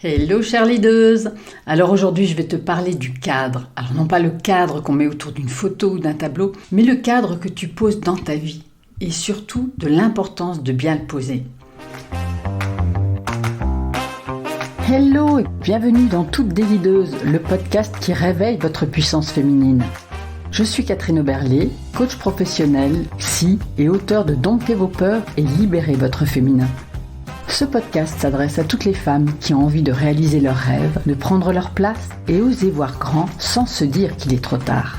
Hello chère leaders. Alors aujourd'hui je vais te parler du cadre. Alors non pas le cadre qu'on met autour d'une photo ou d'un tableau, mais le cadre que tu poses dans ta vie. Et surtout de l'importance de bien le poser. Hello et bienvenue dans Toutes des leaders, le podcast qui réveille votre puissance féminine. Je suis Catherine Oberlé, coach professionnel, psy et auteur de Domptez vos peurs et libérez votre féminin. Ce podcast s'adresse à toutes les femmes qui ont envie de réaliser leurs rêves, de prendre leur place et oser voir grand sans se dire qu'il est trop tard.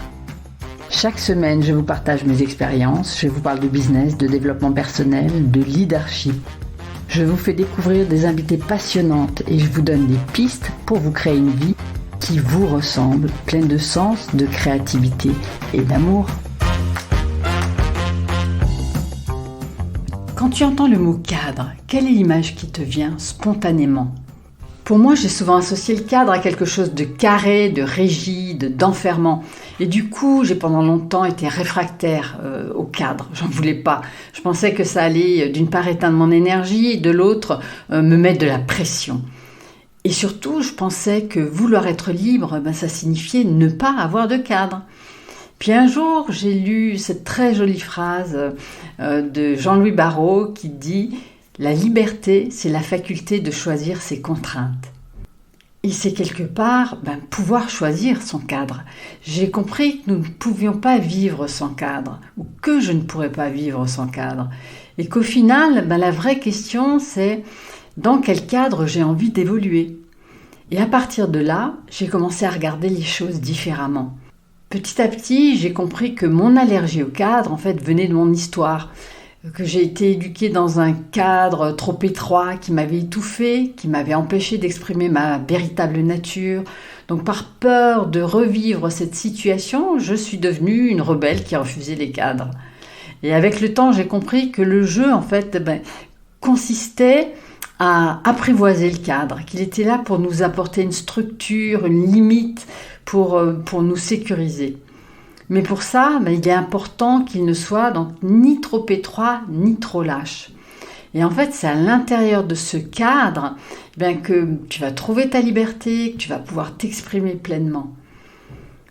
Chaque semaine, je vous partage mes expériences, je vous parle de business, de développement personnel, de leadership. Je vous fais découvrir des invitées passionnantes et je vous donne des pistes pour vous créer une vie qui vous ressemble, pleine de sens, de créativité et d'amour. Quand tu entends le mot cadre, quelle est l'image qui te vient spontanément ? Pour moi, j'ai souvent associé le cadre à quelque chose de carré, de rigide, d'enfermant. Et du coup, j'ai pendant longtemps été réfractaire au cadre. J'en voulais pas. Je pensais que ça allait d'une part éteindre mon énergie et de l'autre me mettre de la pression. Et surtout, je pensais que vouloir être libre, ça signifiait ne pas avoir de cadre. Puis un jour, j'ai lu cette très jolie phrase de Jean-Louis Barrault qui dit « La liberté, c'est la faculté de choisir ses contraintes ». Et c'est quelque part pouvoir choisir son cadre. J'ai compris que nous ne pouvions pas vivre sans cadre, ou que je ne pourrais pas vivre sans cadre. Et qu'au final, la vraie question, c'est dans quel cadre j'ai envie d'évoluer. Et à partir de là, j'ai commencé à regarder les choses différemment. Petit à petit, j'ai compris que mon allergie au cadre, venait de mon histoire. Que j'ai été éduquée dans un cadre trop étroit qui m'avait étouffée, qui m'avait empêchée d'exprimer ma véritable nature. Donc par peur de revivre cette situation, je suis devenue une rebelle qui refusait les cadres. Et avec le temps, j'ai compris que le jeu, consistait à apprivoiser le cadre, qu'il était là pour nous apporter une structure, une limite, pour nous sécuriser. Mais pour ça, il est important qu'il ne soit donc ni trop étroit, ni trop lâche. Et c'est à l'intérieur de ce cadre que tu vas trouver ta liberté, que tu vas pouvoir t'exprimer pleinement.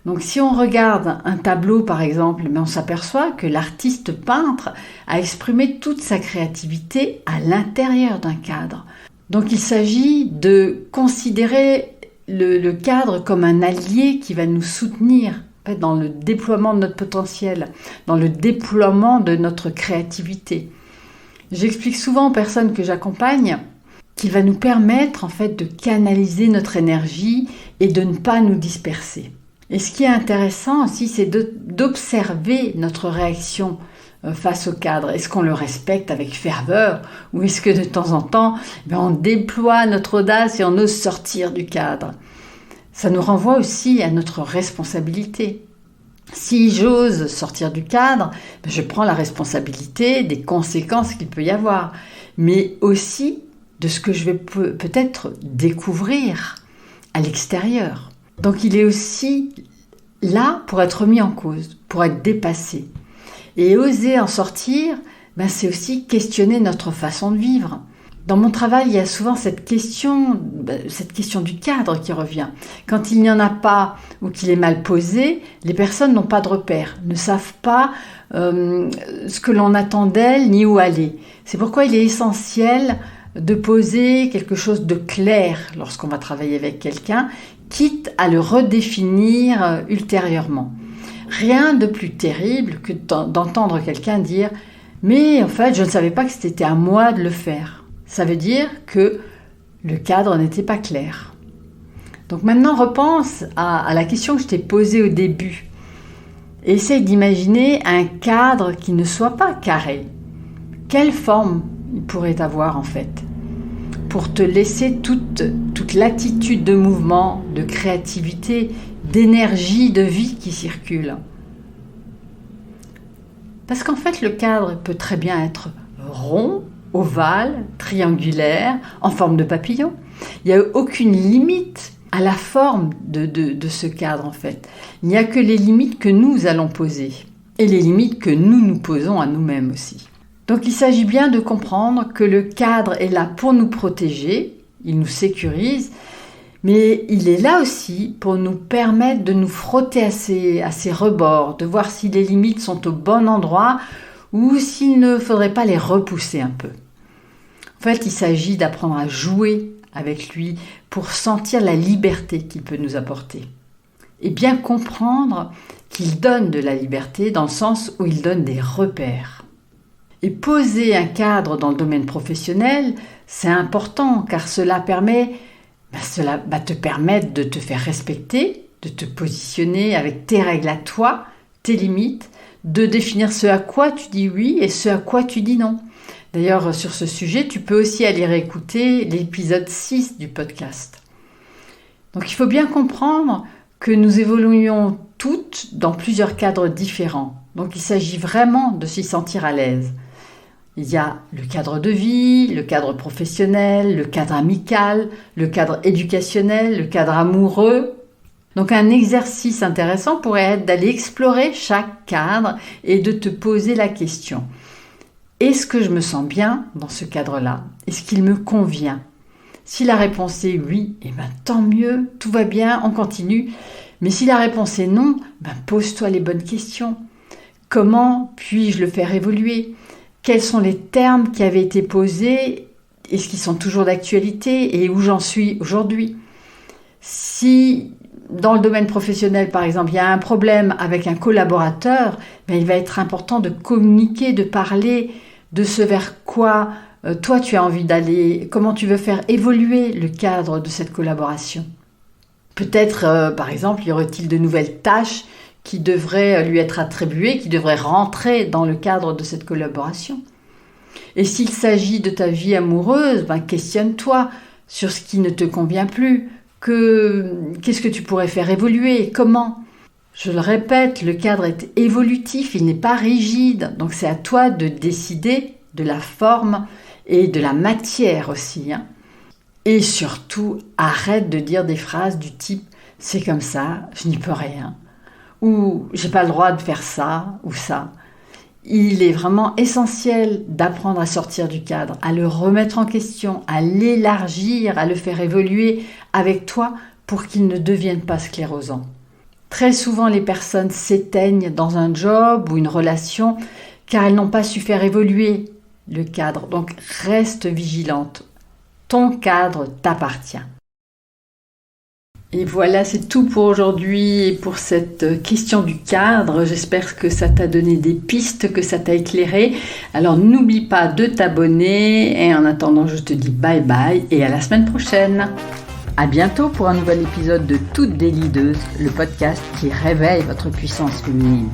Donc si on regarde un tableau par exemple, on s'aperçoit que l'artiste peintre a exprimé toute sa créativité à l'intérieur d'un cadre. Donc il s'agit de considérer le cadre comme un allié qui va nous soutenir dans le déploiement de notre potentiel, dans le déploiement de notre créativité. J'explique souvent aux personnes que j'accompagne qu'il va nous permettre de canaliser notre énergie et de ne pas nous disperser. Et ce qui est intéressant aussi, c'est d'observer notre réaction face au cadre. Est-ce qu'on le respecte avec ferveur ou est-ce que de temps en temps, on déploie notre audace et on ose sortir du cadre ? Ça nous renvoie aussi à notre responsabilité. Si j'ose sortir du cadre, je prends la responsabilité des conséquences qu'il peut y avoir, mais aussi de ce que je vais peut-être découvrir à l'extérieur. Donc il est aussi là pour être mis en cause, pour être dépassé. Et oser en sortir, c'est aussi questionner notre façon de vivre. Dans mon travail, il y a souvent cette question du cadre qui revient. Quand il n'y en a pas ou qu'il est mal posé, les personnes n'ont pas de repère, ne savent pas ce que l'on attend d'elles ni où aller. C'est pourquoi il est essentiel de poser quelque chose de clair lorsqu'on va travailler avec quelqu'un, quitte à le redéfinir ultérieurement. Rien de plus terrible que d'entendre quelqu'un dire « Mais je ne savais pas que c'était à moi de le faire ». Ça veut dire que le cadre n'était pas clair. Donc maintenant, repense à la question que je t'ai posée au début. Essaye d'imaginer un cadre qui ne soit pas carré. Quelle forme il pourrait avoir pour te laisser toute latitude de mouvement, de créativité, d'énergie, de vie qui circule. Parce le cadre peut très bien être rond, ovale, triangulaire, en forme de papillon. Il n'y a aucune limite à la forme de ce cadre Il n'y a que les limites que nous allons poser et les limites que nous nous posons à nous-mêmes aussi. Donc il s'agit bien de comprendre que le cadre est là pour nous protéger il nous sécurise, mais il est là aussi pour nous permettre de nous frotter à ses rebords, de voir si les limites sont au bon endroit ou s'il ne faudrait pas les repousser un peu. En fait, il s'agit d'apprendre à jouer avec lui pour sentir la liberté qu'il peut nous apporter. Et bien comprendre qu'il donne de la liberté dans le sens où il donne des repères. Et poser un cadre dans le domaine professionnel, c'est important car cela va te permettre de te faire respecter, de te positionner avec tes règles à toi, tes limites, de définir ce à quoi tu dis oui et ce à quoi tu dis non. D'ailleurs, sur ce sujet, tu peux aussi aller réécouter l'épisode 6 du podcast. Donc il faut bien comprendre que nous évoluons toutes dans plusieurs cadres différents. Donc il s'agit vraiment de s'y sentir à l'aise. Il y a le cadre de vie, le cadre professionnel, le cadre amical, le cadre éducationnel, le cadre amoureux. Donc un exercice intéressant pourrait être d'aller explorer chaque cadre et de te poser la question. Est-ce que je me sens bien dans ce cadre-là ? Est-ce qu'il me convient ? Si la réponse est oui, tant mieux, tout va bien, on continue. Mais si la réponse est non, pose-toi les bonnes questions. Comment puis-je le faire évoluer ? Quels sont les termes qui avaient été posés ? Est-ce qu'ils sont toujours d'actualité et où j'en suis aujourd'hui ? Si dans le domaine professionnel, par exemple, il y a un problème avec un collaborateur, il va être important de communiquer, de parler de ce vers quoi toi tu as envie d'aller, comment tu veux faire évoluer le cadre de cette collaboration. Peut-être, par exemple, y aurait-il de nouvelles tâches qui devraient lui être attribuées, qui devraient rentrer dans le cadre de cette collaboration. Et s'il s'agit de ta vie amoureuse, questionne-toi sur ce qui ne te convient plus. Qu'est-ce que tu pourrais faire évoluer ? Comment ? Je le répète, le cadre est évolutif, il n'est pas rigide. Donc c'est à toi de décider de la forme et de la matière aussi. Et surtout, arrête de dire des phrases du type « c'est comme ça, je n'y peux rien » ou « j'ai pas le droit de faire ça ou ça ». Il est vraiment essentiel d'apprendre à sortir du cadre, à le remettre en question, à l'élargir, à le faire évoluer avec toi pour qu'il ne devienne pas sclérosant. Très souvent, les personnes s'éteignent dans un job ou une relation car elles n'ont pas su faire évoluer le cadre. Donc, reste vigilante. Ton cadre t'appartient. Et voilà, c'est tout pour aujourd'hui et pour cette question du cadre. J'espère que ça t'a donné des pistes, que ça t'a éclairé. Alors n'oublie pas de t'abonner et en attendant, je te dis bye bye et à la semaine prochaine. À bientôt pour un nouvel épisode de Toutes des Leaders, le podcast qui réveille votre puissance féminine.